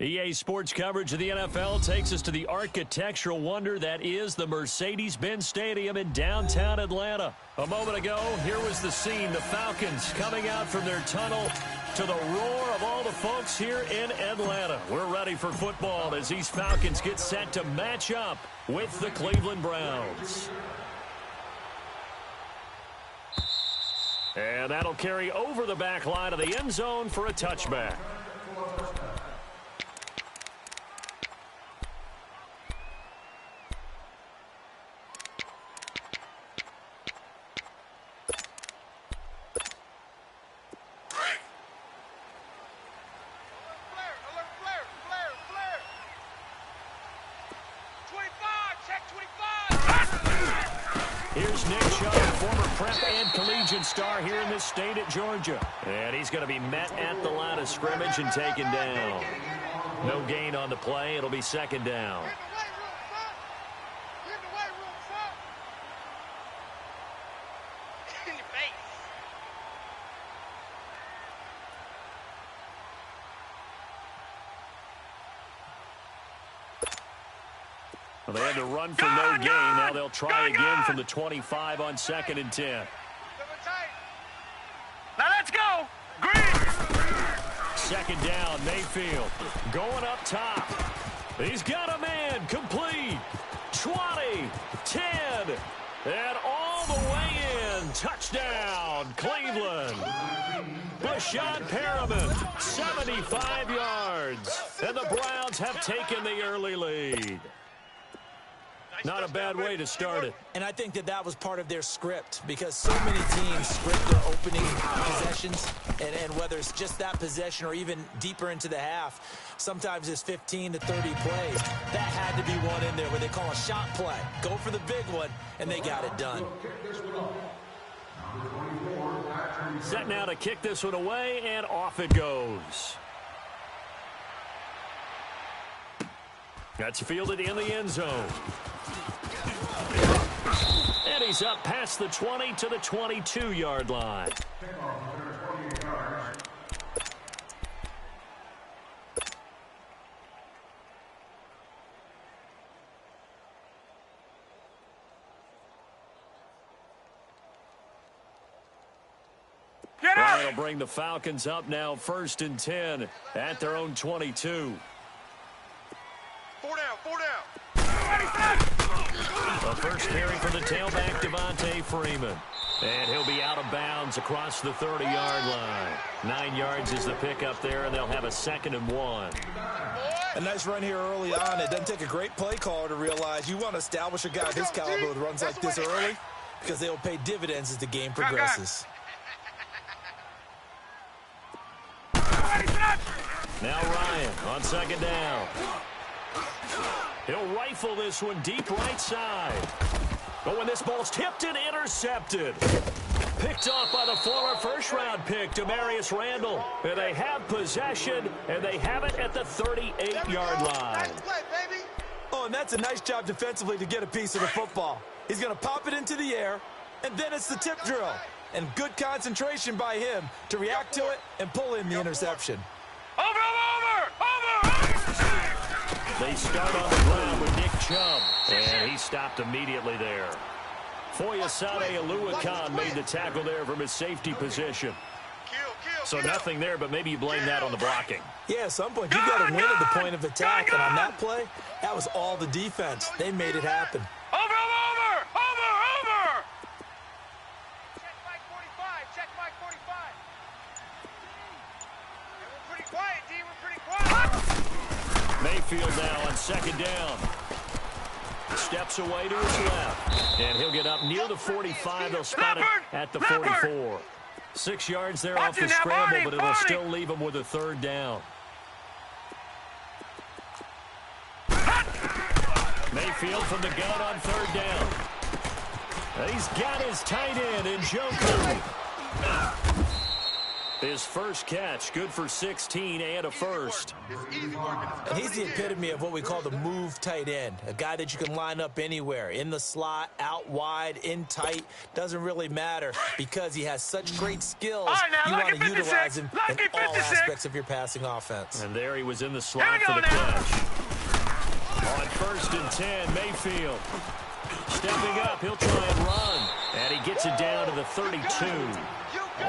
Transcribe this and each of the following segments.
EA Sports coverage of the NFL takes us to the architectural wonder that is the Mercedes-Benz Stadium in downtown Atlanta. A moment ago, here was the scene. The Falcons coming out from their tunnel to the roar of all the folks here in Atlanta. We're ready for football as these Falcons get set to match up with the Cleveland Browns. And that'll carry over the back line of the end zone for a touchback. Star here in this state at Georgia. And he's going to be met at the line of scrimmage and taken down. No gain on the play. It'll be second down. Well, they had to run for no gain. Now they'll try again from the 25 on 2nd and 10. Now let's go. Green. Second down, Mayfield going up top. He's got a man, complete. 20, 10, and all the way in. Touchdown, Cleveland. Bashaud Perriman, 75 yards. And the Browns have taken the early lead. Not a bad way to start it. And I think that was part of their script because so many teams script their opening possessions, and whether it's just that possession or even deeper into the half, sometimes it's 15 to 30 plays. That had to be one in there where they call a shot play. Go for the big one, and they got it done. Set now to kick this one away, and off it goes. That's fielded in the end zone. And he's up past the 20 to the 22-yard line. Well, it'll bring the Falcons up now 1st and 10 at their own 22. 4 down. The first carry for the tailback, Devontae Freeman. And he'll be out of bounds across the 30-yard line. 9 yards is the pickup there, and they'll have a 2nd and 1. A nice run here early on. It doesn't take a great play caller to realize you want to establish a guy of his caliber with runs like this early because they will pay dividends as the game progresses. Now Ryan on 2nd down. He'll rifle this one deep right side. But when this ball's tipped and intercepted. Picked off by the former first-round pick, Demarius Randall. And they have possession, and they have it at the 38-yard line. Oh, and that's a nice job defensively to get a piece of the football. He's going to pop it into the air, and then it's the tip drill. And good concentration by him to react to it and pull in the interception. Over! They start on the ground with Nick Chubb, and he stopped immediately there. Foyesade Oluwakan made the tackle there from his safety position. So nothing there, but maybe you blame that on the blocking. Yeah, at some point, you got to win at the point of attack, and on that play, that was all the defense. They made it happen. Over! Check Mike 45. We're pretty quiet, D. We're pretty quiet. Mayfield now on 2nd down. Steps away to his left. And he'll get up near the 45. They'll spot it at the 44. 6 yards there off the scramble, but it'll still leave him with a 3rd down. Mayfield from the gun on 3rd down. He's got his tight end in Njoku. His first catch, good for 16 and a first. And he's the epitome of what we call the move tight end, a guy that you can line up anywhere, in the slot, out wide, in tight, doesn't really matter because he has such great skills. You want to utilize him in all aspects of your passing offense. And there he was in the slot for the catch. On 1st and 10, Mayfield. Stepping up, he'll try and run. And he gets it down to the 32.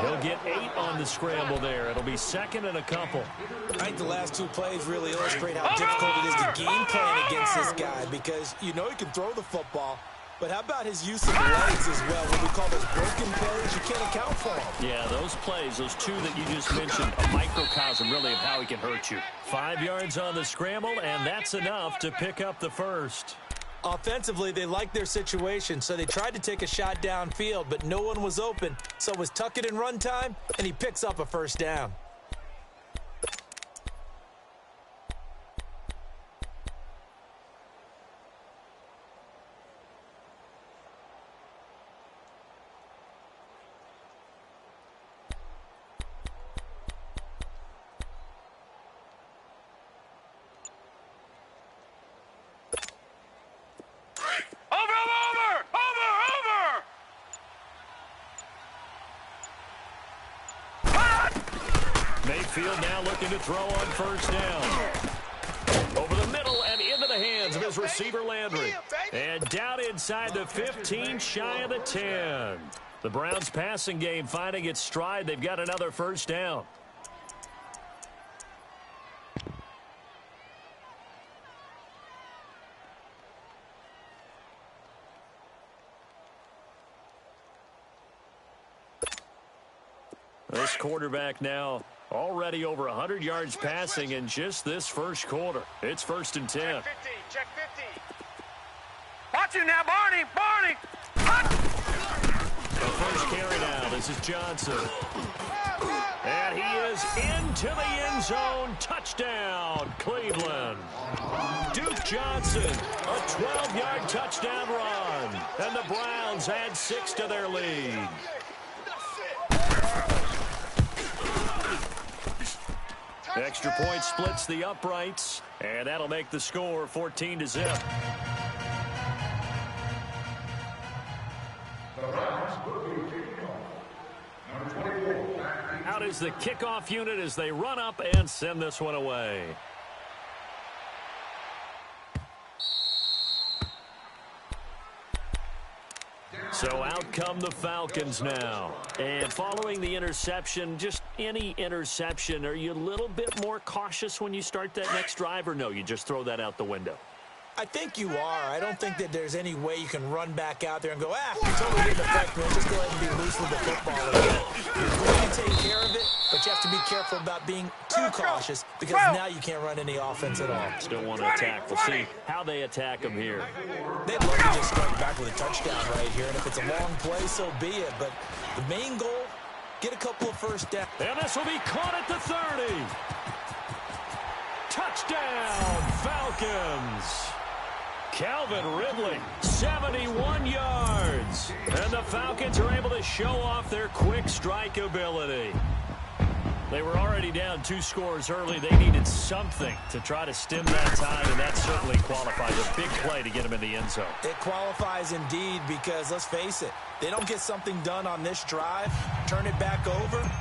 He'll get 8 on the scramble there. It'll be 2nd and a couple. I think the last 2 plays really illustrate how difficult it is to game plan against this guy because you know he can throw the football, but how about his use of legs as well? What we call those broken plays, you can't account for them. Yeah, those plays, those 2 that you just mentioned, a microcosm really of how he can hurt you. 5 yards on the scramble, and that's enough to pick up the first. Offensively, they liked their situation, so they tried to take a shot downfield, but no one was open. So it was tuck it and run time, and he picks up a first down. Mayfield now looking to throw on 1st down. Over the middle and into the hands of his receiver Landry. And down inside the 15, shy of the 10. The Browns passing game finding its stride. They've got another first down. This quarterback now already over 100 yards passing in just this first quarter. It's 1st and 10. Check 50. Check 50. Watch him now, Barney. Barney. The first carry now. This is Johnson. And he is into the end zone. Touchdown, Cleveland. Duke Johnson, a 12-yard touchdown run. And the Browns add 6 to their lead. Extra point splits the uprights, and that'll make the score 14-0. Out is the kickoff unit as they run up and send this one away. So out come the Falcons now. And following the interception, just any interception, are you a little bit more cautious when you start that next drive, or no, you just throw that out the window? I think you are. I don't think that there's any way you can run back out there and go, totally didn't affect me. Just go ahead and be loose with the football again. You're going to take care of it, but you have to be careful about being too cautious because now you can't run any offense at all. Still want to attack. We'll see how they attack him here. They'd love to just strike back with a touchdown right here, and if it's a long play, so be it. But the main goal, get a couple of first downs. And this will be caught at the 30. Touchdown, Falcons. Calvin Ridley, 71 yards. And the Falcons are able to show off their quick strike ability. They were already down 2 scores early. They needed something to try to stem that tide, and that certainly qualifies. A big play to get them in the end zone. It qualifies indeed because, let's face it, they don't get something done on this drive, turn it back over,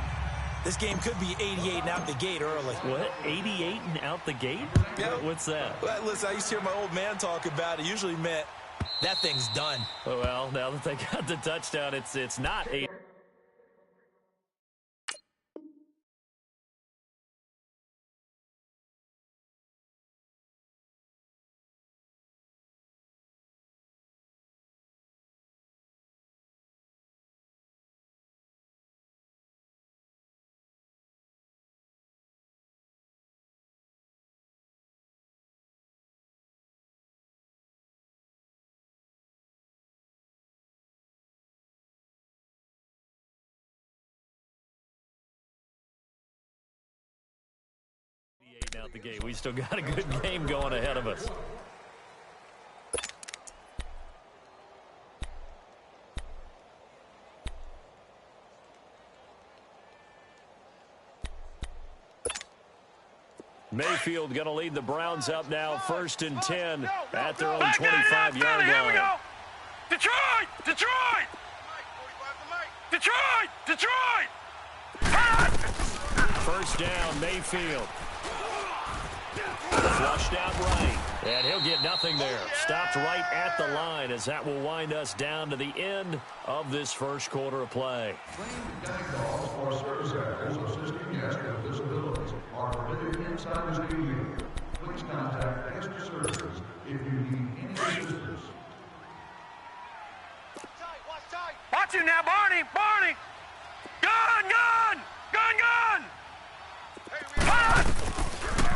this game could be 88 and out the gate early. What? 88 and out the gate? Yeah. What's that? Well, listen, I used to hear my old man talk about it. Usually meant that thing's done. Well, now that they got the touchdown, it's not 8. Out the gate. We still got a good game going ahead of us. Mayfield going to lead the Browns up now, 1st and 10 at their own 25-yard line. Here we go. Detroit! Detroit! Detroit! Detroit! First down, Mayfield. Flushed out right, and he'll get nothing there. Stopped right at the line as that will wind us down to the end of this first quarter of play. Please contact extra services if you need any assistance. Watch him now, Barney! Barney! Gun! Gun! Gun! Gun!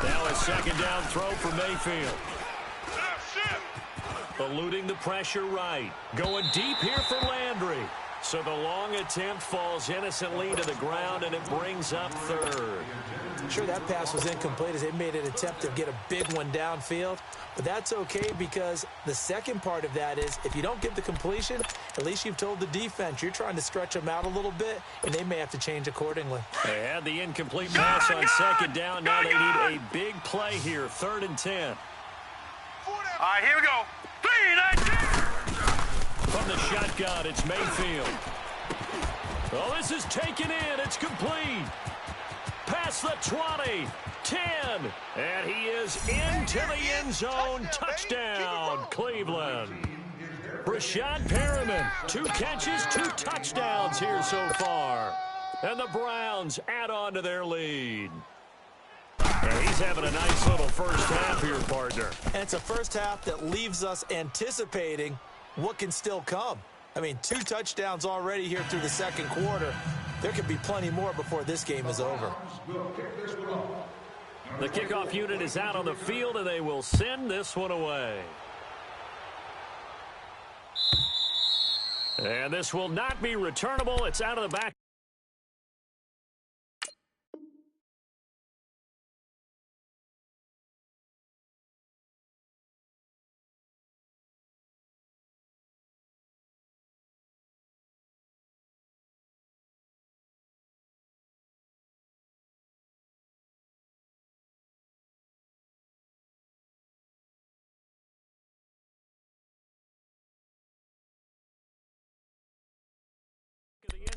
Now a second down throw for Mayfield. Eluding the pressure right. Going deep here for Landry. So the long attempt falls innocently to the ground, and it brings up third. Sure, that pass was incomplete as they made an attempt to get a big one downfield. But that's okay because the second part of that is if you don't get the completion, at least you've told the defense you're trying to stretch them out a little bit, and they may have to change accordingly. They had the incomplete pass on second down. Now they need a big play here, 3rd and 10. All right, here we go. 3-19. From the shotgun, it's Mayfield. Oh, this is taken in. It's complete. Past the 20, 10, and he is into the end zone. Touchdown, Cleveland. Rashad Perriman, 2 catches, 2 touchdowns here so far. And the Browns add on to their lead. And he's having a nice little first half here, partner. And it's a first half that leaves us anticipating what can still come. I mean, 2 touchdowns already here through the second quarter. There could be plenty more before this game is over. The kickoff unit is out on the field, and they will send this one away. And this will not be returnable. It's out of the back.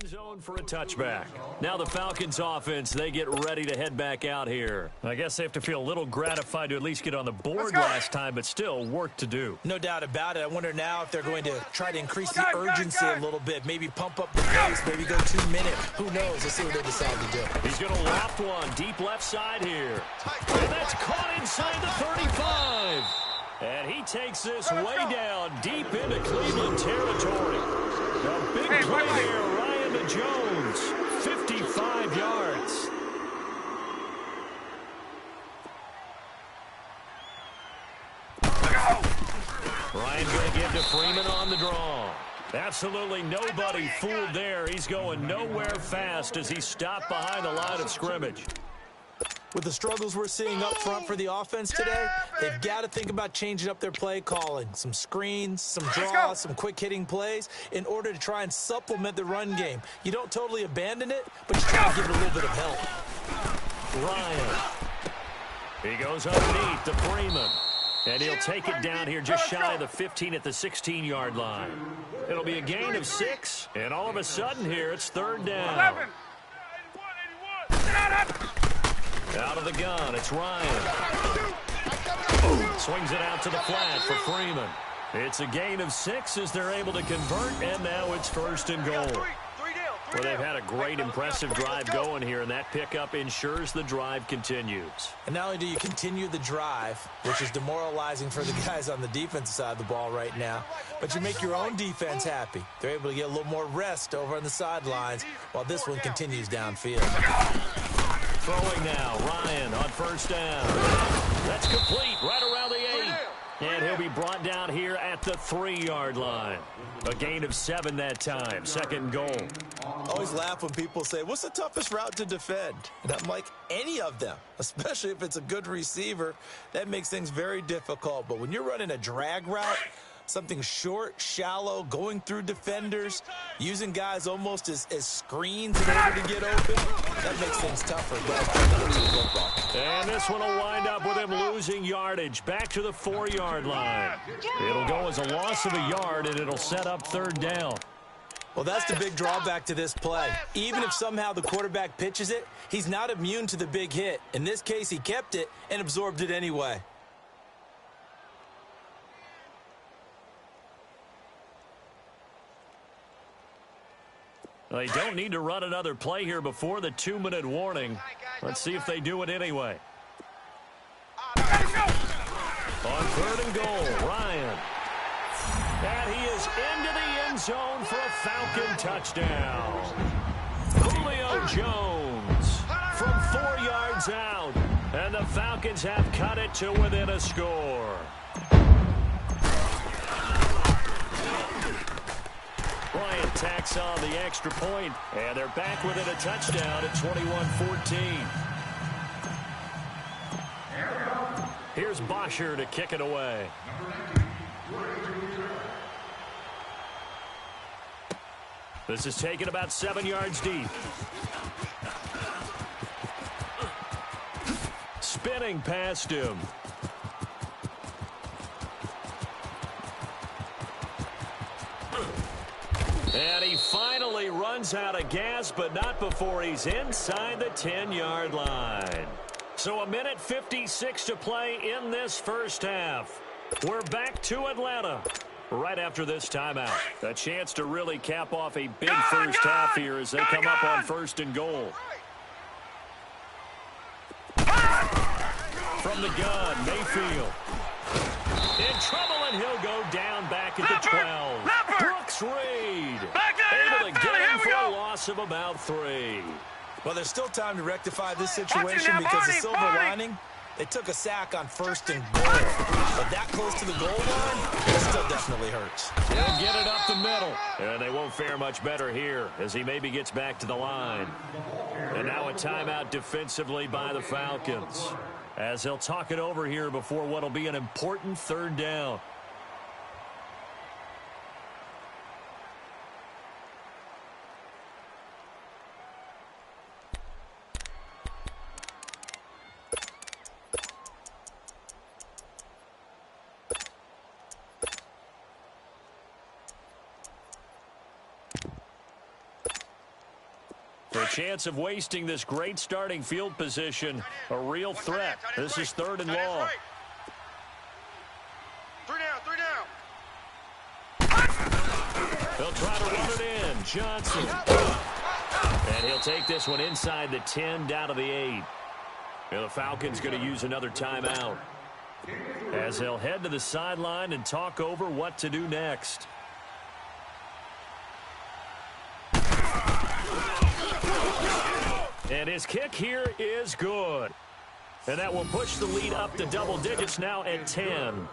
Zone for a touchback. Now the Falcons offense, they get ready to head back out here. I guess they have to feel a little gratified to at least get on the board last time, but still work to do. No doubt about it. I wonder now if they're going to try to increase the urgency a little bit, maybe pump up the pace, maybe go 2 minute. Who knows? Let's see what they decide to do. He's going to loft one deep left side here. And that's caught inside the 35. And he takes this way down deep into Cleveland territory. A big play there, Ryan to Jones, 55 yards. Ryan going to give to Freeman on the draw. Absolutely nobody fooled there. He's going nowhere fast as he stopped behind the line of scrimmage. With the struggles we're seeing up front for the offense today, they've got to think about changing up their play calling. Some screens, some draws, some quick-hitting plays in order to try and supplement the run game. You don't totally abandon it, but you try to give it a little bit of help. Ryan. He goes underneath to Freeman. And he'll take it down here just shy of the 15 at the 16-yard line. It'll be a gain of 6, and all of a sudden here it's 3rd down. Out of the gun, it's Ryan. Swings it out to the flat for Freeman. It's a gain of 6 as they're able to convert, and now it's 1st and goal. Well, they've had a great, impressive drive going here, and that pickup ensures the drive continues. And not only do you continue the drive, which is demoralizing for the guys on the defensive side of the ball right now, but you make your own defense happy. They're able to get a little more rest over on the sidelines while this one continues downfield. Throwing now, Ryan on 1st down. That's complete right around the 8. And he'll be brought down here at the 3-yard line. A gain of 7 that time. 2nd and goal. I always laugh when people say, what's the toughest route to defend? And I'm like, any of them, especially if it's a good receiver. That makes things very difficult. But when you're running a drag route, Something short, shallow, going through defenders, using guys almost as screens in order to get open. That makes things tougher, but and this one will wind up with him losing yardage back to the 4-yard line. It'll go as a loss of a yard, and it'll set up 3rd down. Well, that's the big drawback to this play. Even if somehow the quarterback pitches it, he's not immune to the big hit. In this case, he kept it and absorbed it anyway. They don't need to run another play here before the 2-minute warning. Let's see if they do it anyway. On 3rd and goal, Ryan. And he is into the end zone for a Falcon touchdown. Julio Jones from 4 yards out. And the Falcons have cut it to within a score. Bryant tacks on the extra point, and they're back within a touchdown at 21-14. Here's Bosher to kick it away. This is taken about 7 yards deep. Spinning past him. And he finally runs out of gas, but not before he's inside the 10-yard line. So 1:56 to play in this first half. We're back to Atlanta right after this timeout. A chance to really cap off a big first half here as they come up on 1st and goal. From the gun, Mayfield. In trouble, and he'll go down back at the 12. Brooks Reed able to get him for a loss of about 3. Well, there's still time to rectify this situation because the silver lining, they took a sack on 1st and goal. But that close to the goal line, it still definitely hurts. He'll get it up the middle. And they won't fare much better here as he maybe gets back to the line. And now a timeout defensively by the Falcons, as they'll talk it over here before what will be an important 3rd down. For a chance of wasting this great starting field position, a real threat. This is 3rd and long. 3 down. They'll try to run it in. Johnson. And he'll take this one inside the 10 down to the 8. And the Falcons going to use another timeout, as they'll head to the sideline and talk over what to do next. And his kick here is good. And that will push the lead up to double digits now at 10.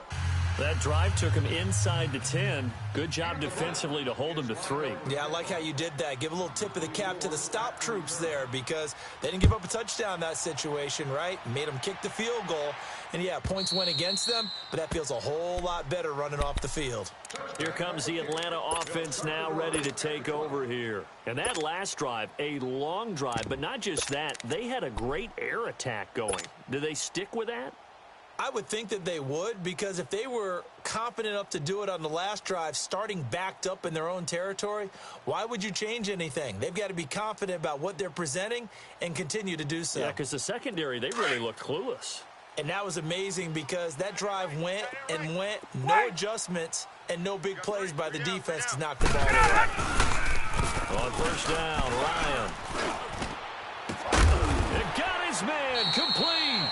That drive took him inside the 10. Good job defensively to hold him to 3. Yeah, I like how you did that. Give a little tip of the cap to the stop troops there, because they didn't give up a touchdown in that situation, right? Made them kick the field goal. And, yeah, points went against them, but that feels a whole lot better running off the field. Here comes the Atlanta offense now ready to take over here. And that last drive, a long drive, but not just that. They had a great air attack going. Do they stick with that? I would think that they would, because if they were confident enough to do it on the last drive, starting backed up in their own territory, why would you change anything? They've got to be confident about what they're presenting and continue to do so. Yeah, because the secondary, they really looked clueless. And that was amazing because that drive went and went, no adjustments, and no big plays by the defense to knock the ball away. On 1st down, Ryan. It got his man complete.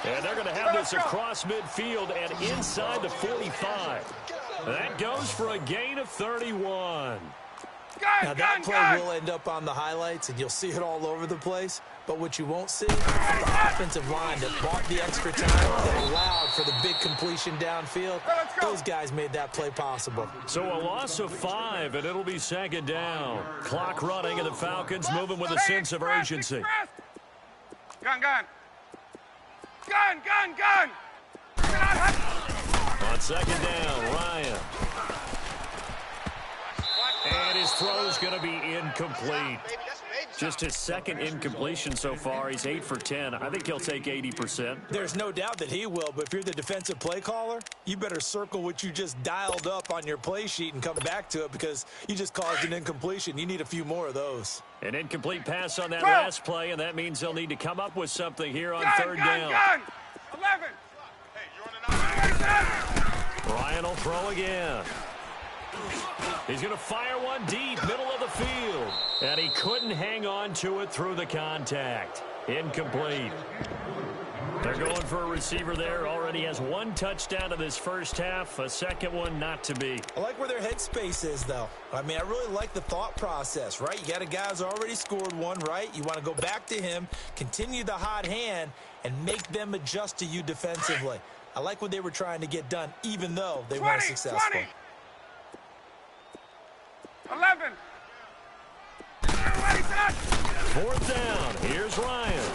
And they're going to have this across midfield and inside the 45. That goes for a gain of 31. Now, that play will end up on the highlights, and you'll see it all over the place. But what you won't see is the offensive line that bought the extra time, that allowed for the big completion downfield. Those guys made that play possible. So a loss of 5, and it'll be 2nd down. Clock running, and the Falcons moving with a sense of urgency. On second down, Ryan. And his throw's going to be incomplete. Just his second incompletion so far. He's 8 for 10. I think he'll take 80%. There's no doubt that he will, but if you're the defensive play caller, you better circle what you just dialed up on your play sheet and come back to it because you just caused an incompletion. You need a few more of those. An incomplete pass on that last play, and that means they'll need to come up with something here on third down. 11. Ryan will throw again. He's going to fire one deep, middle of the field. And he couldn't hang on to it through the contact. Incomplete. They're going for a receiver there. Already has one touchdown in this first half. A second one not to be. I like where their headspace is, though. I mean, I really like the thought process, right? You got a guy who's already scored one, right? You want to go back to him, continue the hot hand, and make them adjust to you defensively. I like what they were trying to get done, even though they weren't successful. 20. 11. Fourth down. Here's Ryan.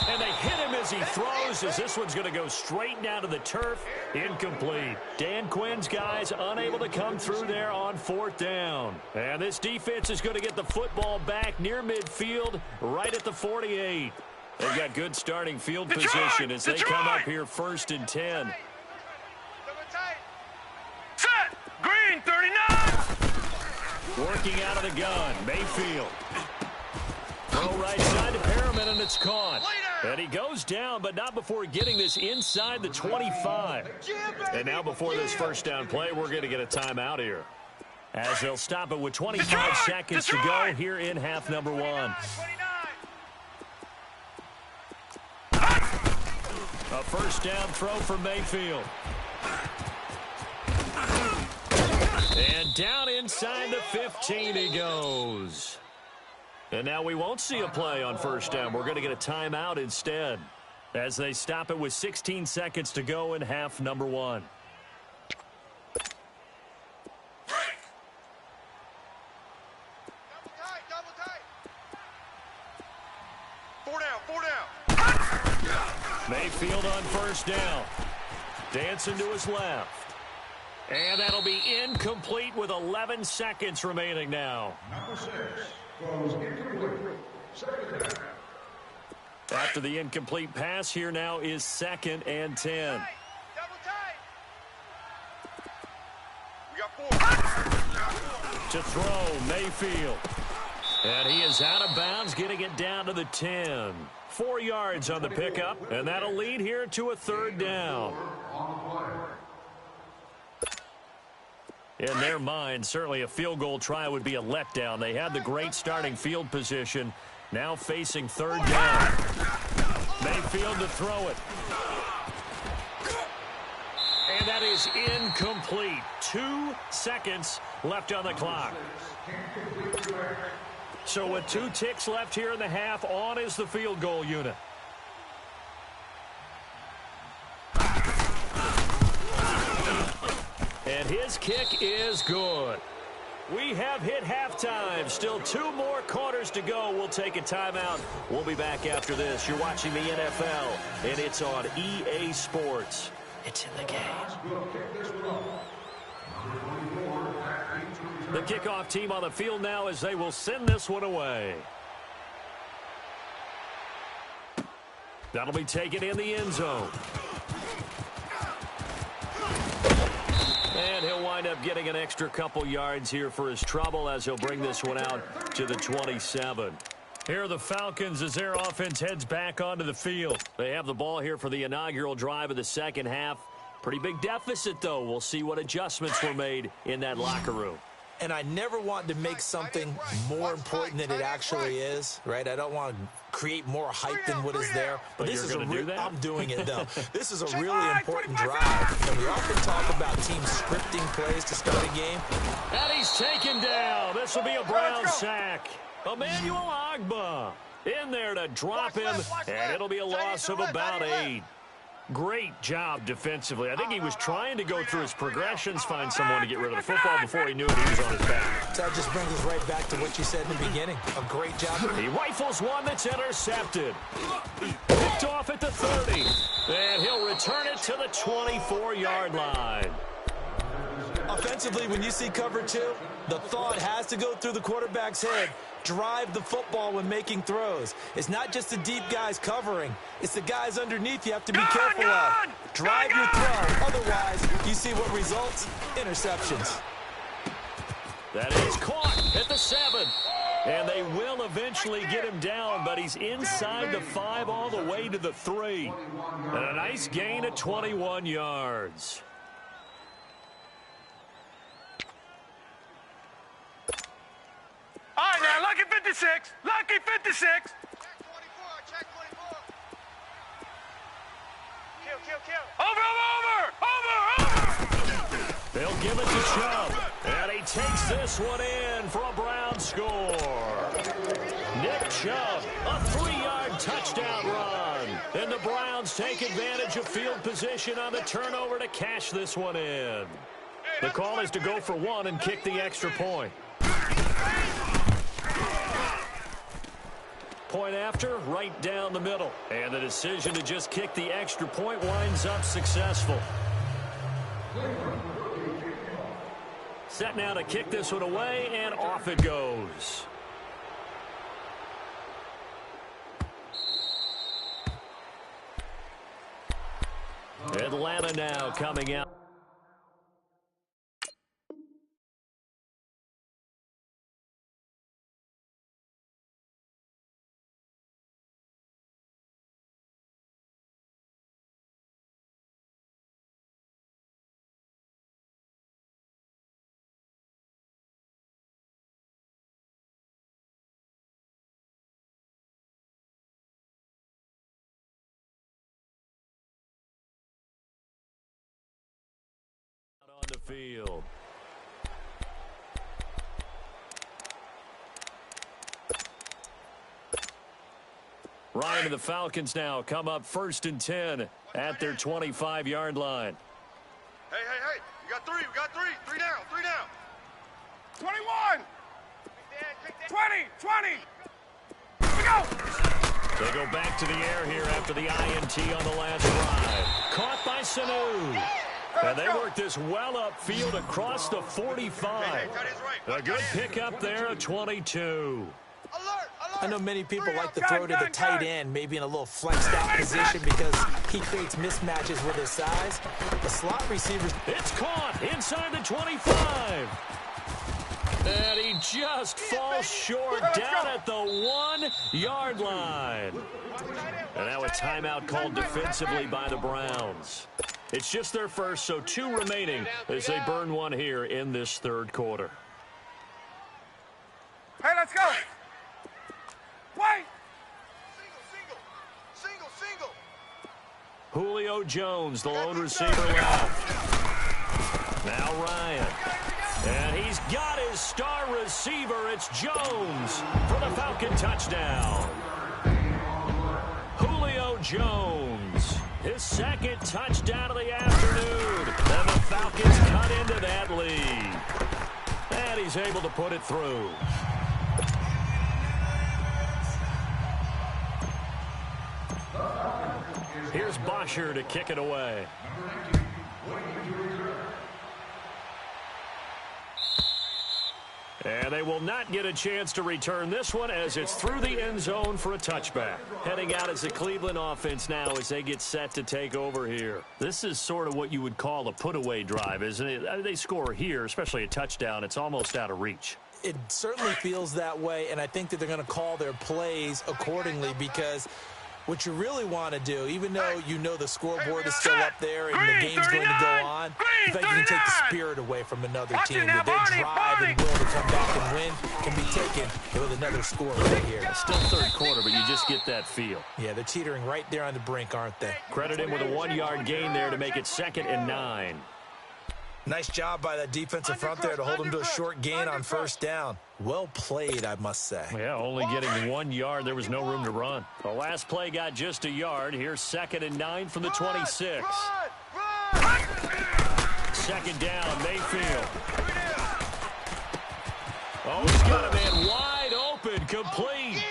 And they hit him as he throws, as this one's going to go straight down to the turf. Incomplete. Dan Quinn's guys unable to come through there on fourth down. And this defense is going to get the football back near midfield, right at the 48. They've got good starting field position as they come up here first and 10. Set. Green, 39. Working out of the gun, Mayfield. Throw right side to Perriman, and it's caught. And he goes down, but not before getting this inside the 25. And now before this first down play, we're going to get a timeout here, as they'll stop it with 25 seconds to go here in half number one. A first down throw for Mayfield. And down inside the 15 he goes. And now we won't see a play on first down. We're going to get a timeout instead, as they stop it with 16 seconds to go in half number one. Double tight. 4 down. Mayfield on first down. Dancing to his left. And that'll be incomplete with 11 seconds remaining now. Number 6 goes incomplete. Second down. After the incomplete pass, here now is second and 10. Double tight. We got 4. To throw, Mayfield. And he is out of bounds, getting it down to the 10. 4 yards on the pickup, and that'll lead here to a third down. In their mind, certainly a field goal try would be a letdown. They had the great starting field position, now facing third down. Mayfield to throw it. And that is incomplete. 2 seconds left on the clock. So with 2 ticks left here in the half, on is the field goal unit. And his kick is good. We have hit halftime. Still 2 more quarters to go. We'll take a timeout. We'll be back after this. You're watching the NFL, and it's on EA Sports. It's in the game. The kickoff team on the field now as they will send this one away. That'll be taken in the end zone. And he'll wind up getting an extra couple yards here for his trouble as he'll bring this one out to the 27. Here are the Falcons as their offense heads back onto the field. They have the ball here for the inaugural drive of the second half. Pretty big deficit, though. We'll see what adjustments were made in that locker room. And I never want to make something more important than it actually is, right? I don't want to create more hype than what is there. But this is I'm doing it, though. This is a really important drive. And we often talk about teams scripting plays to start a game. And he's taken down. This will be a Brown sack. Emmanuel Ogbah in there to drop him, and it'll be a loss of about 8. Great job defensively. I think he was trying to go through his progressions, find someone to get rid of the football before he knew it. He was on his back. That just brings us right back to what you said in the beginning. A great job. He rifles one that's intercepted. Picked off at the 30. And he'll return it to the 24-yard line. Offensively, when you see cover two, the thought has to go through the quarterback's head. Drive the football when making throws. It's not just the deep guys covering. It's the guys underneath you have to be careful of. Drive your throw. Otherwise, you see what results? Interceptions. That is caught at the 7. And they will eventually get him down, but he's inside the 5 all the way to the 3. And a nice gain of 21 yards. All right, now, lucky 56. Lucky 56. Check 24. Check 24. Kill. Over. They'll give it to Chubb. And he takes this one in for a Brown score. Nick Chubb, a 3-yard touchdown run. And the Browns take advantage of field position on the turnover to cash this one in. The call is to go for 1 and kick the extra point. Point after, right down the middle. And the decision to just kick the extra point winds up successful. Set now to kick this one away, and off it goes. Atlanta now coming out. On the field. Ryan and the Falcons now come up 1st and 10 at their 25-yard line. Hey. We got 3. 3 down. 21. 20. Here we go. They go back to the air here after the INT on the last drive. Caught by Sanu. And they work this well upfield across the 45. A good pickup there at 22. I know many people like to throw to the tight end, maybe in a little flexed out position because he creates mismatches with his size. The slot receivers. It's caught inside the 25. And he just falls short down at the 1-yard line. And now a timeout called defensively by the Browns. It's just their first, so 2 remaining as they burn 1 here in this 3rd quarter. Hey, let's go. Wait. Single. Julio Jones, the lone receiver left. Now Ryan. And he's got his star receiver. It's Jones for the Falcon touchdown. Julio Jones, his 2nd touchdown of the afternoon. And the Falcons cut into that lead. And he's able to put it through. Here's Bosher to kick it away. And they will not get a chance to return this one as it's through the end zone for a touchback. Heading out as the Cleveland offense now as they get set to take over here. This is sort of what you would call a put-away drive, isn't it? They score here, especially a touchdown. It's almost out of reach. It certainly feels that way, and I think that they're going to call their plays accordingly because what you really want to do, even though you know the scoreboard is still up there and the game's going to go on, in fact, you can take the spirit away from another team. With their drive and will to come back and win can be taken with another score right here. It's still 3rd quarter, but you just get that feel. Yeah, they're teetering right there on the brink, aren't they? Credit him with a 1-yard gain there to make it 2nd and 9. Nice job by that defensive front there to hold him to a short gain on first down. Well played, I must say. Yeah, only getting 1 yard. There was no room to run. The last play got just a yard. Here's 2nd and 9 from the 26. Second down, Mayfield. Oh, he's got a man wide open, complete.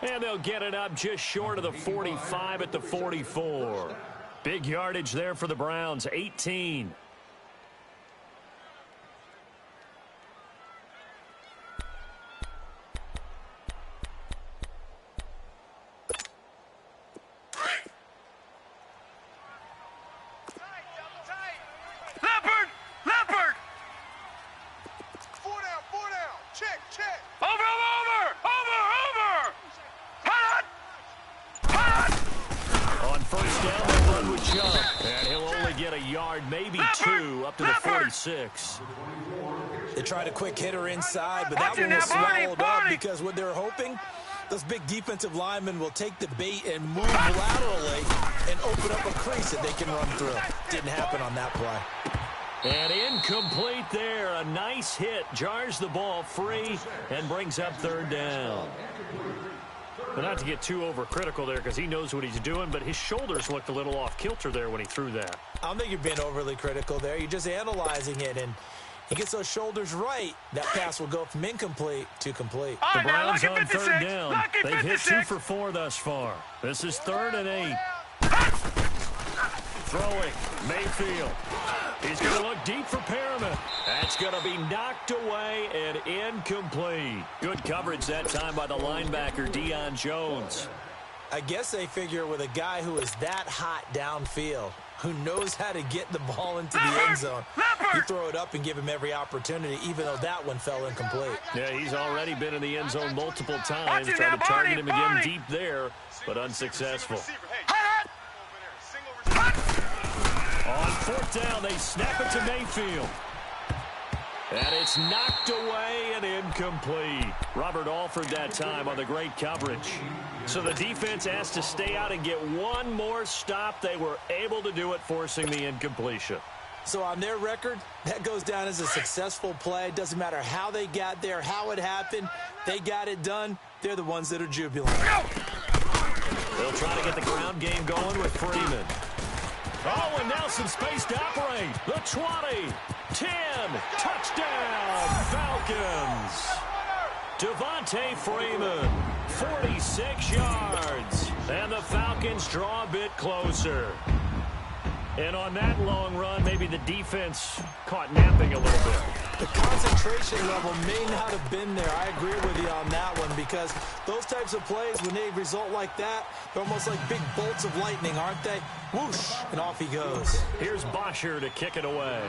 And they'll get it up just short of the 45 at the 44. Big yardage there for the Browns, 18. Maybe 2 up to the 46. They tried a quick hitter inside, but that one was swallowed up because what they're hoping, those big defensive linemen will take the bait and move laterally and open up a crease that they can run through. Didn't happen on that play. And incomplete there. A nice hit. Jars the ball free and brings up 3rd down. But not to get too overcritical there because he knows what he's doing, but his shoulders looked a little off kilter there when he threw that. I don't think you're being overly critical there. You're just analyzing it, and he gets those shoulders right. That pass will go from incomplete to complete. The Browns on 3rd down. They've hit 2 for 4 thus far. This is 3rd and 8. Throwing, Mayfield. He's going to look deep for Perriman. That's going to be knocked away and incomplete. Good coverage that time by the linebacker, Deion Jones. I guess they figure with a guy who is that hot downfield, who knows how to get the ball into the end zone, you throw it up and give him every opportunity, even though that one fell incomplete. Yeah, he's already been in the end zone multiple times. Tried to target him again deep there, but unsuccessful. On 4th down, they snap it to Mayfield. And it's knocked away and incomplete. Robert Alford that time on the great coverage. So the defense has to stay out and get one more stop. They were able to do it, forcing the incompletion. So on their record, that goes down as a successful play. Doesn't matter how they got there, how it happened. They got it done. They're the ones that are jubilant. They'll try to get the ground game going with Freeman. Oh, and now some space to operate. The 20, 10, touchdown, Falcons. Devontae Freeman, 46 yards. And the Falcons draw a bit closer. And on that long run, maybe the defense caught napping a little bit. The concentration level may not have been there. I agree with you on that one because those types of plays, when they result like that, they're almost like big bolts of lightning, aren't they? Whoosh, and off he goes. Here's Bosher to kick it away.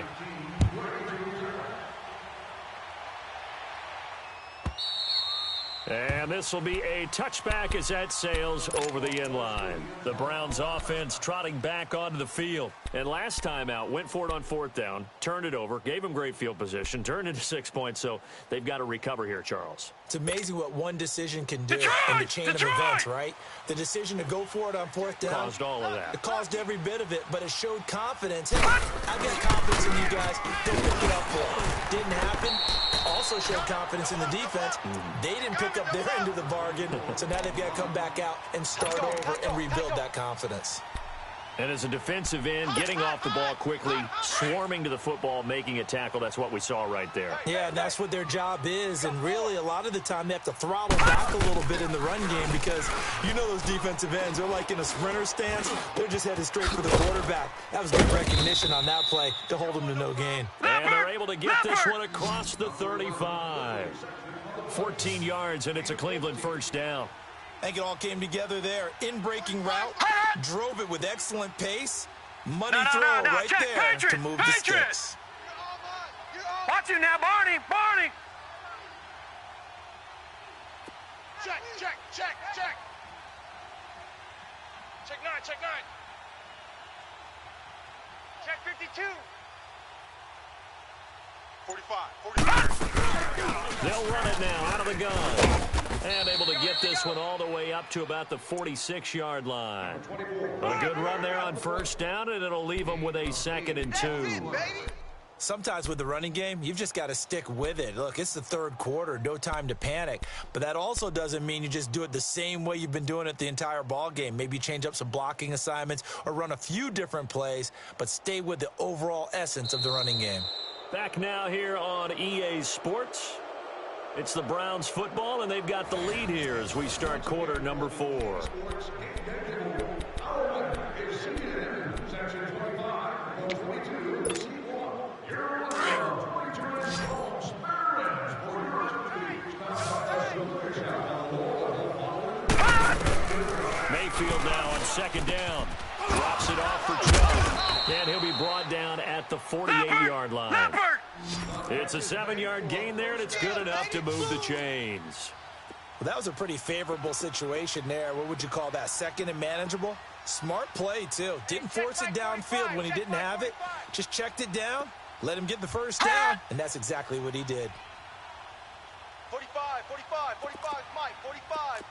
And this will be a touchback as that sails over the end line. The Browns offense trotting back onto the field. And last time out, went for it on 4th down, turned it over, gave them great field position, turned into 6 points, so they've got to recover here, Charles. It's amazing what one decision can do in the chain of events, right? The decision to go for it on 4th down. Caused all of that. It caused every bit of it, but it showed confidence. Hey, I've got confidence in you guys. Don't pick it up for it. Didn't happen. Also showed confidence in the defense. They didn't pick up their end of the bargain, so now they've got to come back out and start over and rebuild that confidence. And as a defensive end, getting off the ball quickly, swarming to the football, making a tackle, that's what we saw right there. Yeah, that's what their job is, and really a lot of the time they have to throttle back a little bit in the run game because you know those defensive ends, they're like in a sprinter stance. They're just headed straight for the quarterback. That was good recognition on that play to hold them to no gain. And they're able to get this one across the 35. 14 yards, and it's a Cleveland first down. I think it all came together there. In-breaking route, drove it with excellent pace. Money throw right there to move the sticks. Watch it now, Barney. Check. Check 9. Check 52. 45. They'll run it now out of the gun. And able to get this one all the way up to about the 46-yard line. A good run there on 1st down, and it'll leave them with a 2nd and 2. Sometimes with the running game, you've just got to stick with it. Look, it's the third quarter, no time to panic. But that also doesn't mean you just do it the same way you've been doing it the entire ball game. Maybe change up some blocking assignments or run a few different plays, but stay with the overall essence of the running game. Back now here on EA Sports. It's the Browns football, and they've got the lead here as we start quarter number 4. Mayfield now on second down. Drops it off for Chubb. And he'll be brought down at the 48-yard line. It's a 7-yard gain there, and it's good enough to move the chains. Well, that was a pretty favorable situation there. What would you call that? Second and manageable? Smart play, too. Didn't force it downfield when he didn't have it. Just checked it down, let him get the first down, and that's exactly what he did. 45, 45, 45, Mike, 45.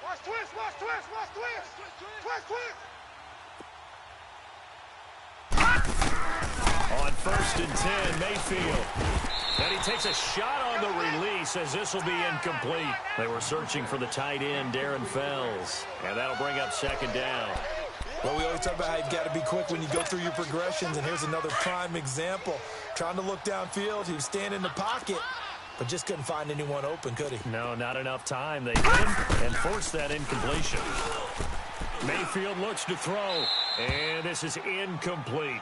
Watch twist, watch twist, watch twist. Twist, twist. On first and 10, Mayfield. And he takes a shot on the release as this will be incomplete. They were searching for the tight end, Darren Fells. And that'll bring up second down. Well, we always talk about how you've got to be quick when you go through your progressions, and here's another prime example. Trying to look downfield, he was standing in the pocket, but just couldn't find anyone open, could he? No, not enough time. They hit him and forced that incompletion. Mayfield looks to throw, and this is incomplete.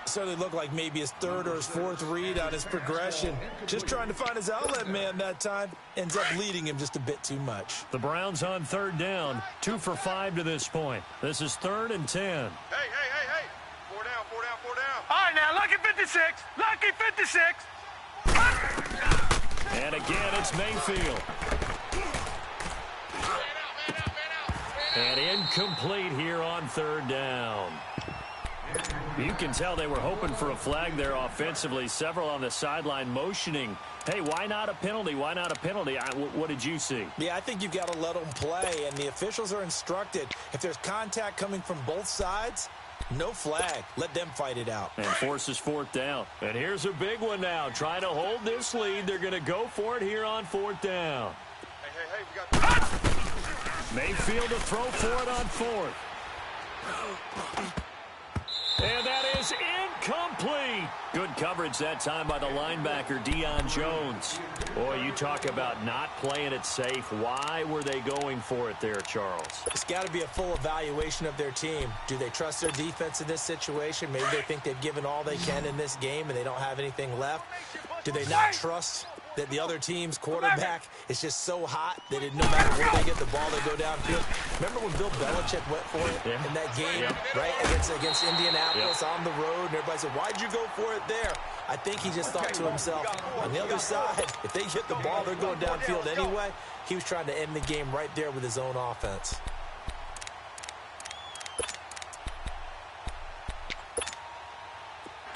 Certainly looked like maybe his third or his fourth read on his progression. Just trying to find his outlet man that time. Ends up leading him just a bit too much. The Browns on third down, 2 for 5 to this point. This is 3rd and 10. Hey. 4 down, 4 down, 4 down. All right, now, lucky 56. Lucky 56. And again, it's Mayfield. And incomplete here on third down. You can tell they were hoping for a flag there offensively. Several on the sideline motioning, hey, why not a penalty? Why not a penalty? What did you see? Yeah, I think you've got to let them play, and the officials are instructed. If there's contact coming from both sides, no flag. Let them fight it out. And forces 4th down. And here's a big one now. Trying to hold this lead. They're going to go for it here on 4th down. Hey, we got... Mayfield to throw for it on 4th. And that is incomplete. Good coverage that time by the linebacker, Deion Jones. Boy, you talk about not playing it safe. Why were they going for it there, Charles? It's got to be a full evaluation of their team. Do they trust their defense in this situation? Maybe they think they've given all they can in this game and they don't have anything left. Do they not trust that the other team's quarterback is just so hot that no matter where they get the ball, they go downfield? Remember when Bill Belichick went for it in that game, right, against Indianapolis on the road, and everybody said, why'd you go for it there? I think he just thought to himself, on the other side, if they hit the ball, they're going downfield anyway. He was trying to end the game right there with his own offense.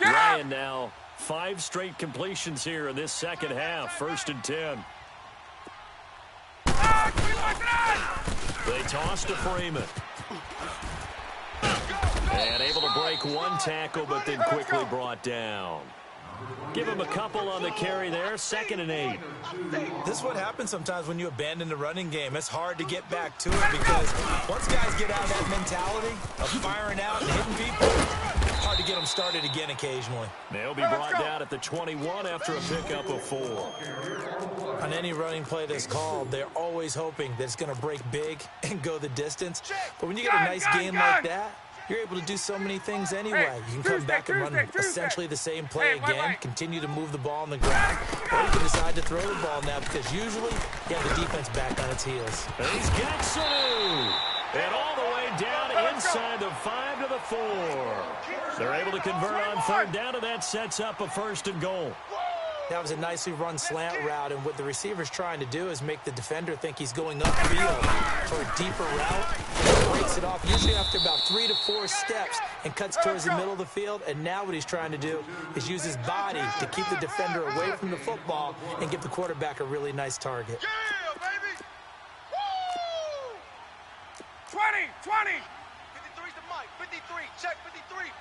Ryan now. 5 straight completions here in this second half. 1st and 10. They toss to Freeman. And able to break one tackle, but then quickly brought down. Give him a couple on the carry there. 2nd and 8. This is what happens sometimes when you abandon the running game. It's hard to get back to it because once guys get out of that mentality of firing out and hitting people, hard to get them started again occasionally. They'll be brought down at the 21 after a pickup of 4. On any running play that's called, they're always hoping that it's going to break big and go the distance. But when you get a nice gain like that, you're able to do so many things anyway. You can come back and run essentially the same play again, continue to move the ball on the ground, or you can decide to throw the ball now because usually you have the defense back on its heels. And he's got Sanu. And all the way down inside the 5 to the 4. They're able to convert on 3rd down, and that sets up a 1st and goal. That was a nicely run slant route, and what the receiver's trying to do is make the defender think he's going upfield for a deeper route. He breaks it off usually after about 3 to 4 steps and cuts towards the middle of the field, and now what he's trying to do is use his body to keep the defender away from the football and give the quarterback a really nice target. Yeah, baby! Woo! 20! 53's to Mike. 53. Check 53.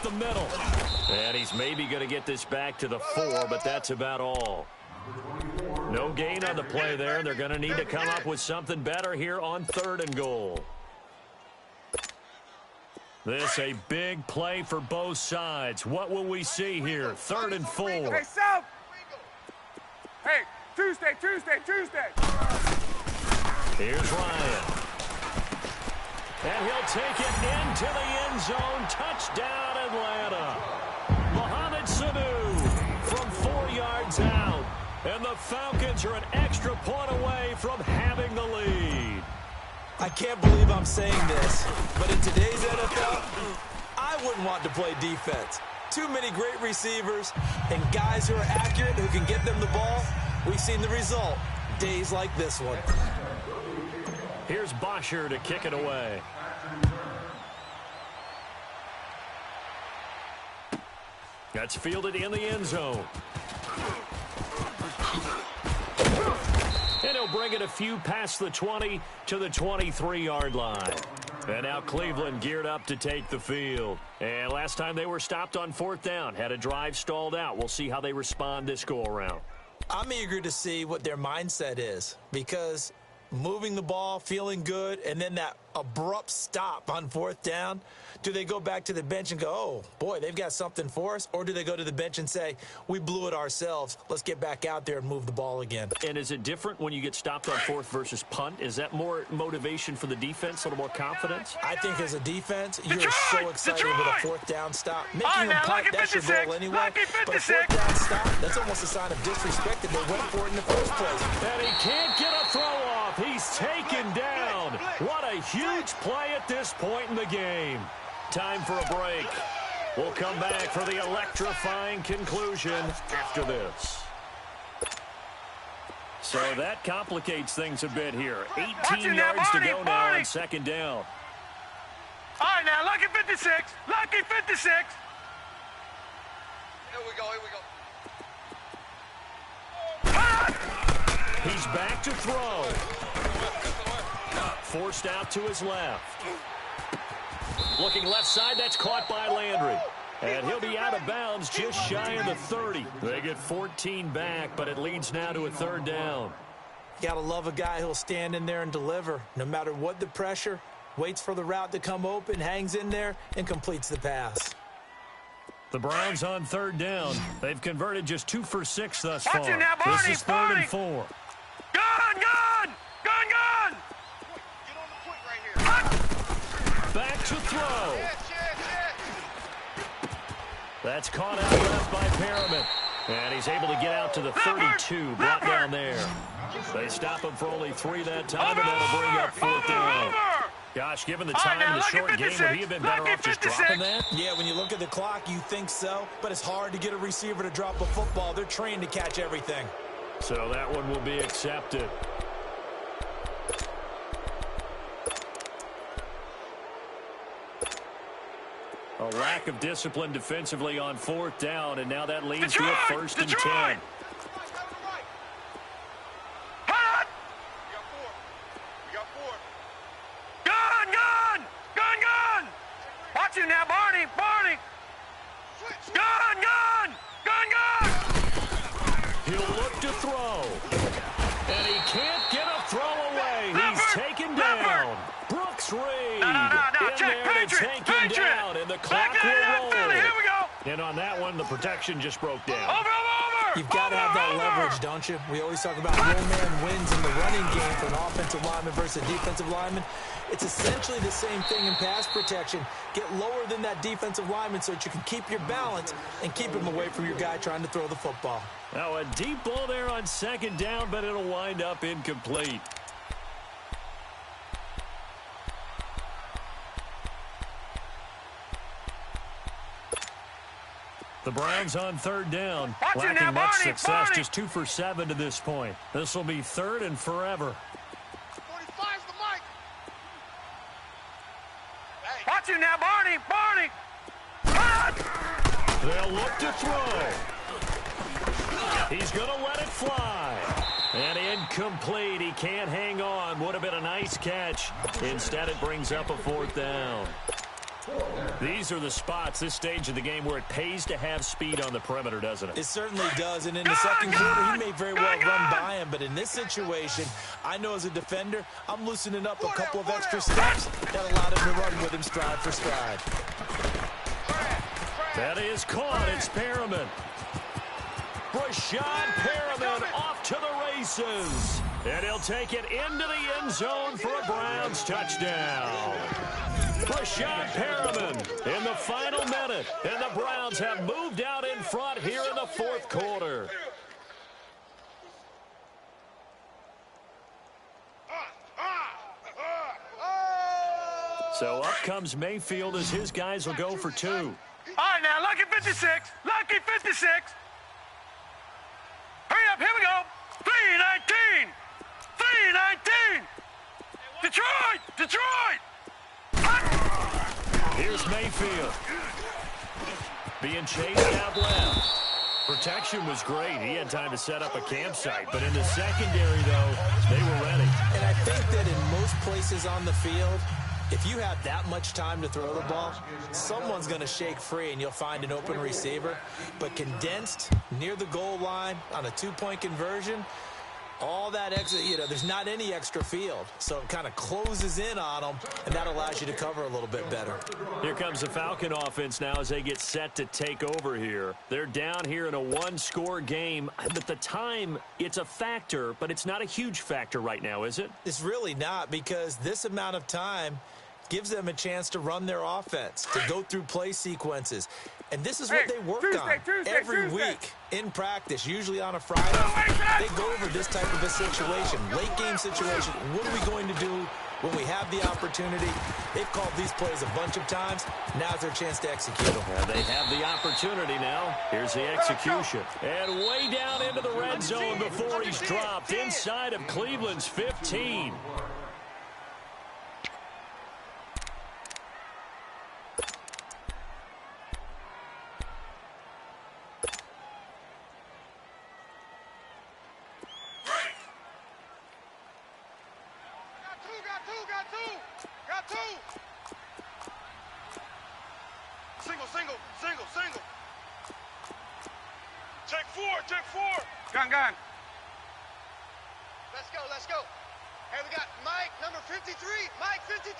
the middle. And he's maybe going to get this back to the 4, but that's about all. No gain on the play there. They're going to need to come up with something better here on 3rd and goal. This a big play for both sides. What will we see here? 3rd and 4. Hey, South! Hey, Tuesday! Here's Ryan. And he'll take it into the end zone. Touchdown, Atlanta. Mohamed Sanu from 4 yards out. And the Falcons are an extra point away from having the lead. I can't believe I'm saying this, but in today's NFL, I wouldn't want to play defense. Too many great receivers and guys who are accurate who can get them the ball. We've seen the result. Days like this one. Here's Bosher to kick it away. That's fielded in the end zone. And he'll bring it a few past the 20 to the 23-yard line. And now Cleveland geared up to take the field. And last time they were stopped on 4th down, had a drive stalled out. We'll see how they respond this go-around. I'm eager to see what their mindset is, because moving the ball, feeling good, and then that abrupt stop on 4th down, do they go back to the bench and go, oh, boy, they've got something for us? Or do they go to the bench and say, we blew it ourselves, let's get back out there and move the ball again? And is it different when you get stopped on 4th versus punt? Is that more motivation for the defense, a little more confidence? I think as a defense, you're so excited with a 4th down stop. Making a punt, that's your goal anyway. But a 4th down stop, that's almost a sign of disrespect that they went for it in the first place. And he can't get a throw off. He's taken down. What a huge play at this point in the game. Time for a break. We'll come back for the electrifying conclusion after this. So that complicates things a bit here. 18 yards to go now on 2nd down. All right, now, lucky 56. Lucky 56. Here we go. He's back to throw. Forced out to his left. Looking left side, that's caught by Landry. And he'll be out of bounds just shy of the 30. They get 14 back, but it leads now to a 3rd down. Gotta love a guy who'll stand in there and deliver. No matter what the pressure, waits for the route to come open, hangs in there, and completes the pass. The Browns on 3rd down. They've converted just 2 for 6 thus far. Now, Barney, this is 3rd and 4. Gun! Get on the quick right here. Back to throw. That's caught out left by Perriman. And he's able to get out to the 32, brought down there. They stop him for only 3 that time, and that'll bring up 4th down. Gosh, given the time in the short game, would he have been better off just dropping that? Yeah, when you look at the clock, you think so, but it's hard to get a receiver to drop a football. They're trained to catch everything. So that one will be accepted. A lack of discipline defensively on 4th down, and now that leads to a 1st and 10. Watch him now, Barney! Gun! He'll look to throw. And he can't get a throw away. He's taken down. Brooks Reed. In there to take him down, and the clock will roll. Here we go. And on that one, the protection just broke down. Over. You've got to have that leverage, don't you? We always talk about no man wins in the running game for an offensive lineman versus a defensive lineman. It's essentially the same thing in pass protection. Get lower than that defensive lineman so that you can keep your balance and keep him away from your guy trying to throw the football. Now a deep ball there on 2nd down, but it'll wind up incomplete. The Browns on 3rd down. Lacking much success, just 2 for 7 to this point. This will be 3rd and forever. 45's the mic. Watch him now, Barney. They'll look to throw. He's going to let it fly. And incomplete. He can't hang on. Would have been a nice catch. Instead, it brings up a 4th down. These are the spots, this stage of the game, where it pays to have speed on the perimeter, doesn't it? It certainly does, and in the second quarter, he may very well run by him, but in this situation, I know as a defender, I'm loosening up a couple of extra steps that allowed him to run with him stride for stride. That is caught. It's Perriman. Brashad Perriman off to the races. And he'll take it into the end zone for a Browns touchdown. Brashad Perriman in the final minute. And the Browns have moved out in front here in the fourth quarter. So up comes Mayfield as his guys will go for two. All right, now, lucky 56. Lucky 56. Hurry up, here we go. 319. 319. Detroit! Detroit! Here's Mayfield. Being chased out left. Protection was great. He had time to set up a campsite. But in the secondary, though, they were ready. And I think that in most places on the field, if you have that much time to throw the ball, someone's going to shake free and you'll find an open receiver. But condensed near the goal line on a two-point conversion, all that extra, there's not any extra field. So it kind of closes in on them, and that allows you to cover a little bit better. Here comes the Falcon offense now as they get set to take over here. They're down here in a one-score game. But the time, it's a factor, but it's not a huge factor right now, is it? It's really not, because this amount of time gives them a chance to run their offense, to go through play sequences. And this is what they work on every week in practice, usually on a Friday. They go over this type of a situation, late game situation. What are we going to do when we have the opportunity? They've called these plays a bunch of times. Now's their chance to execute them. They have the opportunity now. Here's the execution. And way down into the red zone before he's dropped inside of Cleveland's 15. Single. Check four. Gun. Let's go. Hey, we got Mike, number 53. Mike, 53.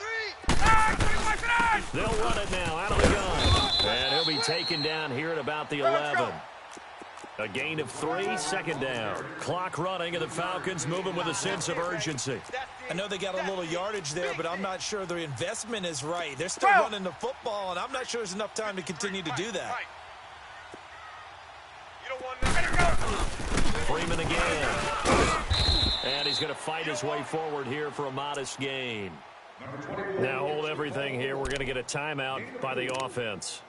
They'll run it now out of the gun. And he'll be taken down here at about the 11. A gain of 3, second down. Clock running, and the Falcons moving with a sense of urgency. I know they got a little yardage there, but I'm not sure the investment is right. They're still running the football, and I'm not sure there's enough time to continue to do that. Freeman again. And he's going to fight his way forward here for a modest gain. Now hold everything here. We're going to get a timeout by the offense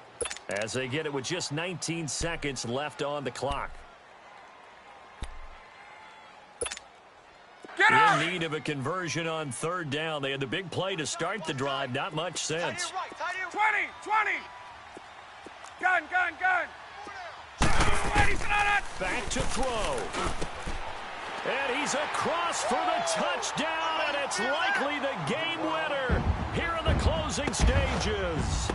as they get it with just 19 seconds left on the clock. In need of a conversion on third down. They had the big play to start the drive. Not much sense. 20. Gun. Back to throw. And he's across for the touchdown, and it's likely the game winner here in the closing stages.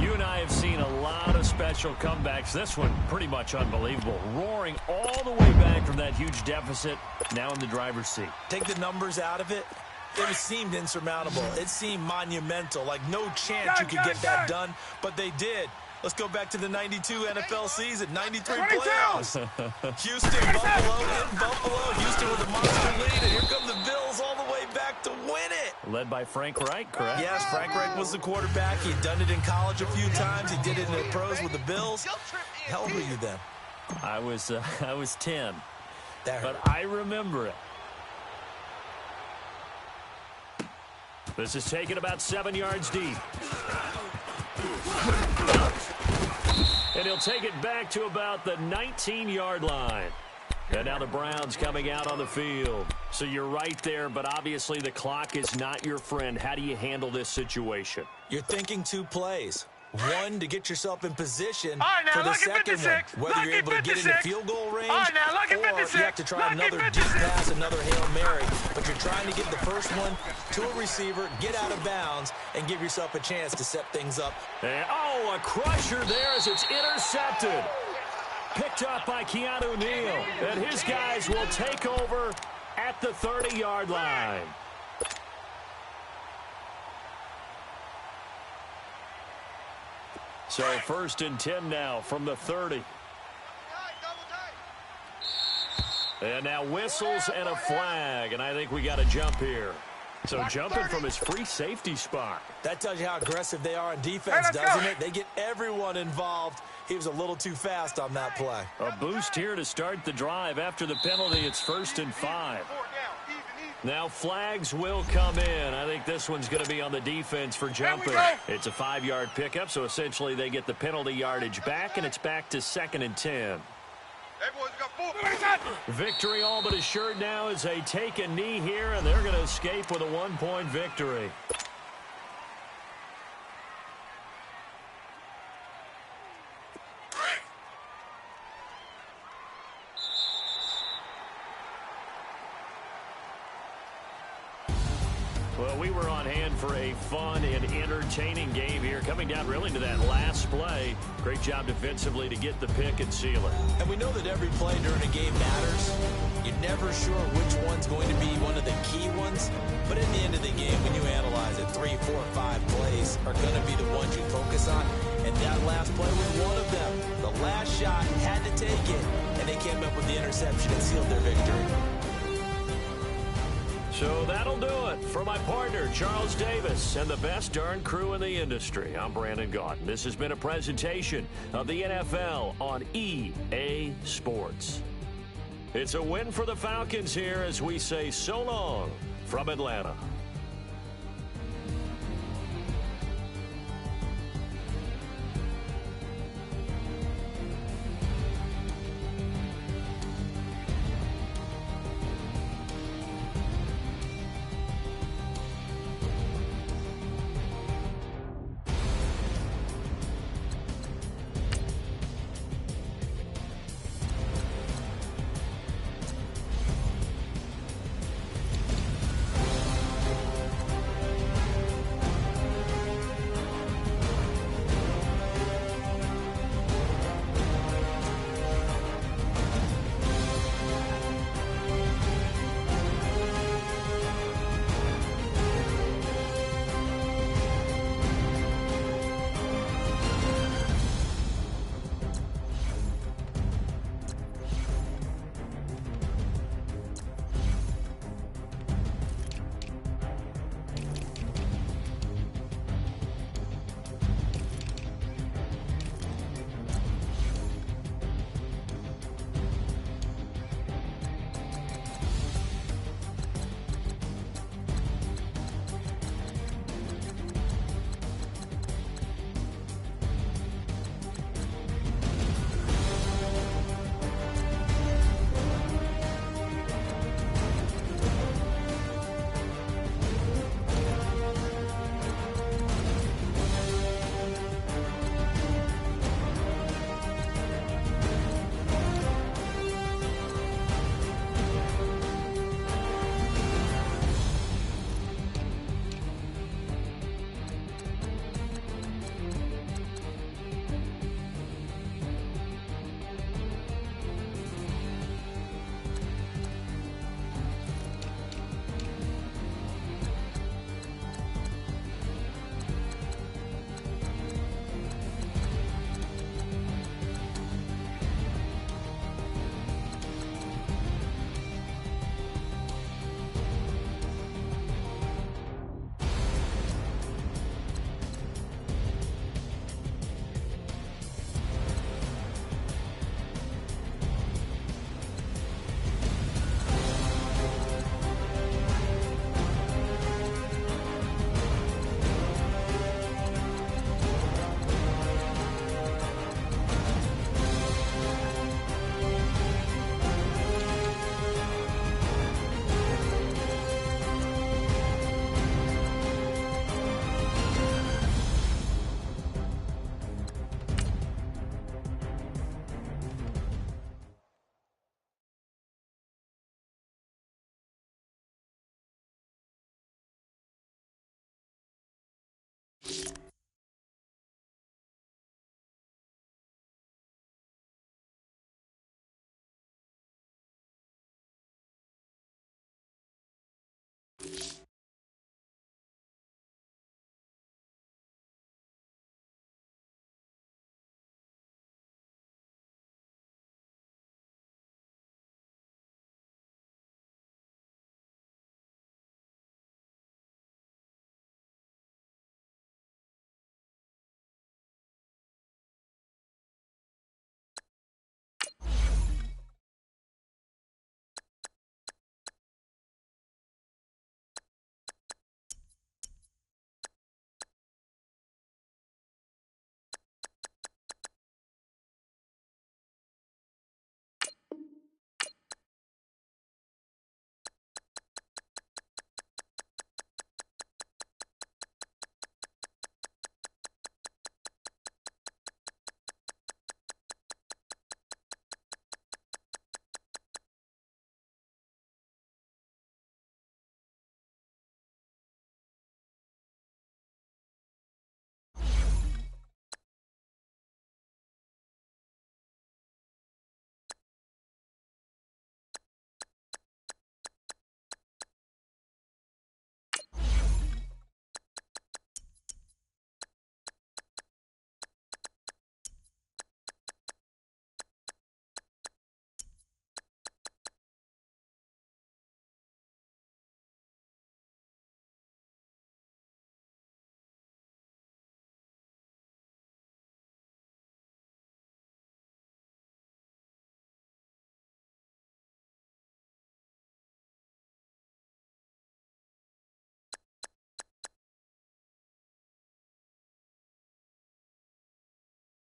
You and I have seen a lot of special comebacks. This one pretty much unbelievable. Roaring all the way back from that huge deficit, now in the driver's seat. Take the numbers out of it. It seemed insurmountable. It seemed monumental, like no chance you could get that done, but they did. Let's go back to the 92 NFL season, 93 playoffs. Houston, Buffalo, in Buffalo. Houston with a monster lead, and here come the Bills all the way back to win it. Led by Frank Reich, correct? Yes, Frank Reich was the quarterback. He'd done it in college a few times. He did it in the pros with the Bills. How old were you then? I was 10, That hurt. but I remember it. This is taken about 7 yards deep. And he'll take it back to about the 19-yard line. And now the Browns coming out on the field. So you're right there, but obviously the clock is not your friend. How do you handle this situation? You're thinking 2 plays. One, to get yourself in position All right, now, for the lucky second 56. one. Whether you're able to get into field goal range All right, now, lucky or you have to try another deep pass, another Hail Mary, but you're trying to get the first one to a receiver, get out of bounds, and give yourself a chance to set things up. And, oh, a crusher there as it's intercepted. Picked up by Keanu Neal. And his guys will take over at the 30-yard line. So 1st and 10 now from the 30. And now whistles and a flag, and I think we got a jump here. So jumping from his free safety spot. That tells you how aggressive they are on defense, doesn't it? They get everyone involved. He was a little too fast on that play. A boost here to start the drive. After the penalty, it's 1st and 5. Now flags will come in. I think this one's going to be on the defense for jumping. It's a 5-yard pickup, so essentially they get the penalty yardage back, and it's back to 2nd and 10. Victory all but assured now as they take a knee here, and they're going to escape with a 1-point victory. Well, we were on hand for a fun and entertaining game here, coming down really to that last play. Great job defensively to get the pick and seal it. And we know that every play during a game matters. You're never sure which one's going to be one of the key ones. But at the end of the game, when you analyze it, 3, 4, 5 plays are going to be the ones you focus on. And that last play was one of them. The last shot had to take it, and they came up with the interception and sealed their victory. So that'll do it for my partner, Charles Davis, and the best darn crew in the industry. I'm Brandon Gaunt. This has been a presentation of the NFL on EA Sports. It's a win for the Falcons here as we say so long from Atlanta.